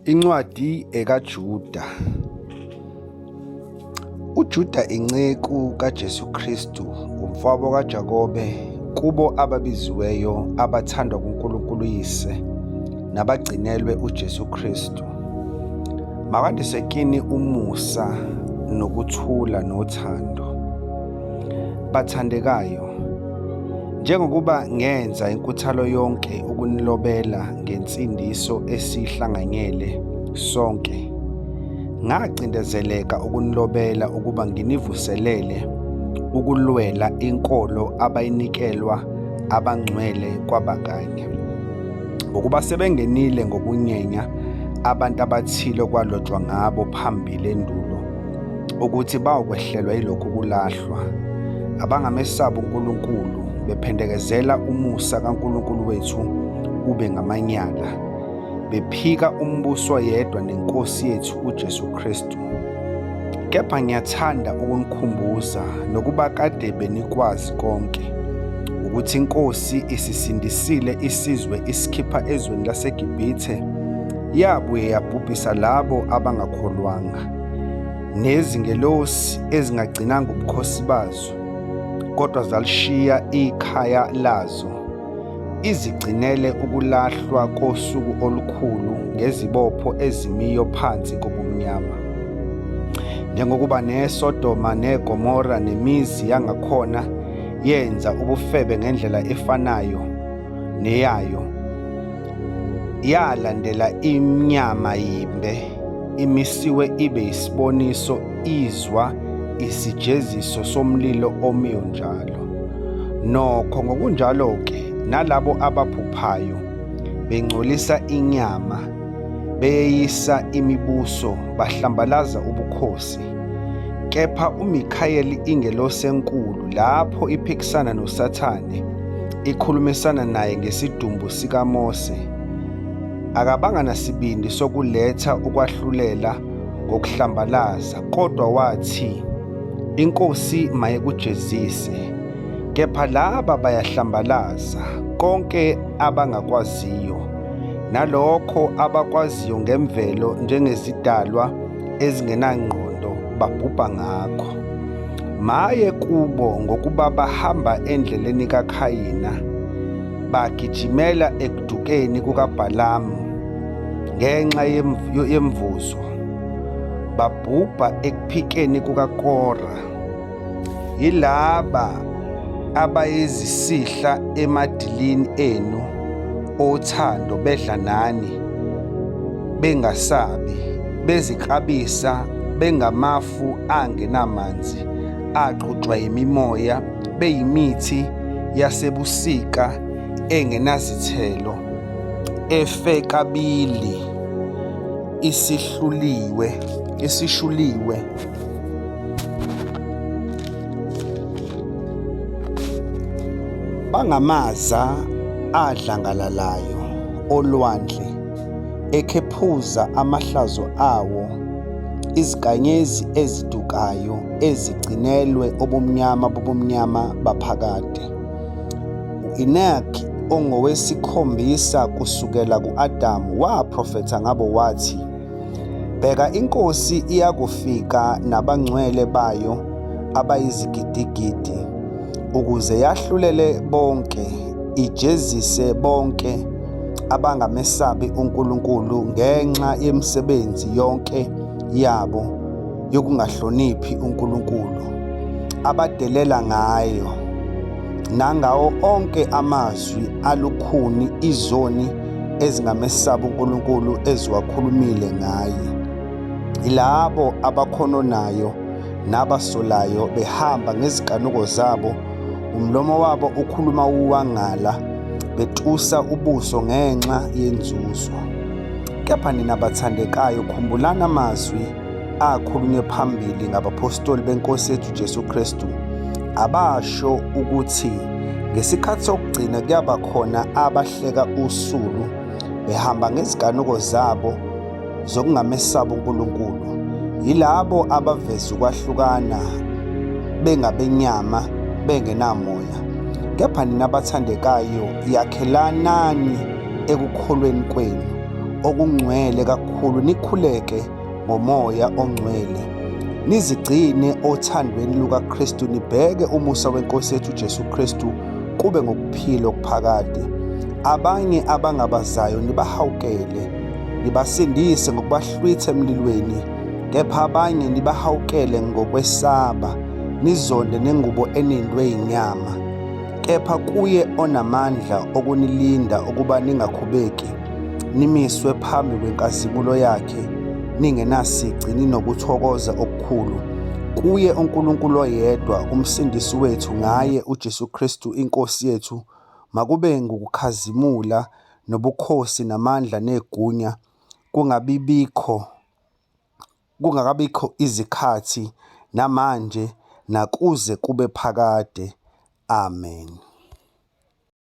Incwadi EkaJuda. UJuda inceku kaJesu Kristu, umfowabo kaJakobe, kubo ababiziweyo abathandwa kuNkulunkulu Yise nabagcinelwe uJesu Kristu. Makandise kini umusa nokuthula nothando. Bathandekayo, njengokuba ngenza inkuthalo yonke ukunilobela ngensindiso esihlanganyele sonke, ngacindezeleka ukunilobela ukuba nginivuselele ukulwela inkolo abayinikelwa abangcwele kwabakanye, ngokuba sebengenile ngokunyenya abantu abathile kwalotshwa ngabo phambili endulo, ukuthi bawukwehlelwa yilokhu kulahlwa, abangamesaba uNkulunkulu, bephendekezela umusa kaNkulunkulu wethu ube ngamanyala, bephika umbuso yedwa neNkosi yethu uJesu Kristu. Kepha ngiyathanda ukunikhumbuza nokuba kade benikwazi konke, ukuthi iNkosi isisindisile isizwe isikhipha ezweni laseGibhithe, yabuye yabhubhisa labo abangakholwanga, nezingelosi ezingagcinanga ubukhosi bazo, kodwa zalishiya ikhaya lazo, izigcinele ukulahlwa kosuku olukhulu ngezibopho ezimiyo phansi kobumnyama. Njengokuba neSodoma neGomora nemizi yangakhona yenza ubufebe ngendlela efanayo neyayo, yalandela inyama yimbe, imisiwe ibe yisiboniso, izwa isijeziso somlilo omiyo njalo. Nokho ngokunjalo-ke nalabo abaphuphayo bengcolisa inyama, beyisa imibuso, bahlambalaza ubukhosi. Kepha uMikhayeli ingelosi enkulu, lapho iphikisana noSathane, ikhulumisana naye ngesidumbu sikaMose, akabanga nasibindi sokuletha ukwahlulela ngokuhlambalaza, kodwa wathi, iNkosi mayikujezise. Kepha laba bayahlambalaza konke abangakwaziyo, nalokho abakwaziyo ngemvelo njengezidalwa ezingenangqondo babhubha ngakho. Maye kubo ngokuba bahamba endleleni kaKhayina, bagijimela ekudukeni kukaBhalamu ngenxa yemvuzo, babhubha ekuphikeni kukaKora. Yilaba abayizisihla emadilini enu othando, bedla nani bengasabi, beziklabisa, bengamafu angenamanzi, axutshwa yimimoya, beyimithi yasebusika engenazithelo, efe kabili, isishuliwe. Bangamaza adlangalalayo olwandle, ekhephuza amahlazo awo, iziganyezi ezidukayo ezigcinelwe obumnyama baphakade. U-Enoki ongowesikhombisa kusukela ku-Adamu waprofetha ngabo wathi, bheka, iNkosi iyakufika nabangcwele bayo abayizigidigidi, ukuze yahlulele bonke, ijezise bonke abangamesabi uNkulunkulu ngenxa yemisebenzi yonke yabo yokungahloniphi uNkulunkulu, abadelela ngayo, nangawo onke amazwi alukhuni izoni ezingamesabi uNkulunkulu eziwakhulumile ngaye. Ilabo abakhononayo nabasolayo behamba ngezikanuko zabo, umlomo wabo ukhuluma uwangala, betusa ubuso ngenxa yenzuzo. Kepha nina bathandekayo, khumbulani amazwi akhulunywe phambili ngabapostoli beNkosi yethu Jesu Kristu, abasho ukuthi ngesikhathi sokugcina kuyaba khona abahleka usulu, behamba ngezikanuko zabo zokungamesaba uNkulunkulu. Yilabo abaveza ukwahlukana, bengabenyama, bengenamoya. Kepha nina abathandekayo, yakhelanani ekukholweni kwenu, okungcwele kakhulu nikhuleke ngomoya ongcwele. Nizigcine othandweni lukaKristu, nibheke umusa weNkosi yethu uJesu Kristu kube ngokuphila okuphakade. Abanye abangabazayo nibahawukele, nibasindise ngokubahlwitha emlilweni, kepha abanye nibahawukele ngokwesaba, nizonde nengubo enindwe inyama. Kepha kuye onamandla okunilinda ukuba ningakhubeki, nimiswe phambi kwenkazimulo yakhe, ningenasici, ninokuthokoza okukhulu. Kuye uNkulunkulu oyedwa, umsindisi wethu, ngaye uJesu Kristu iNkosi yethu, makube ngukukhazimula nobukhosi namandla negunya, kungakabikho izikhathi, namanje nakuze kube phakade. Amen.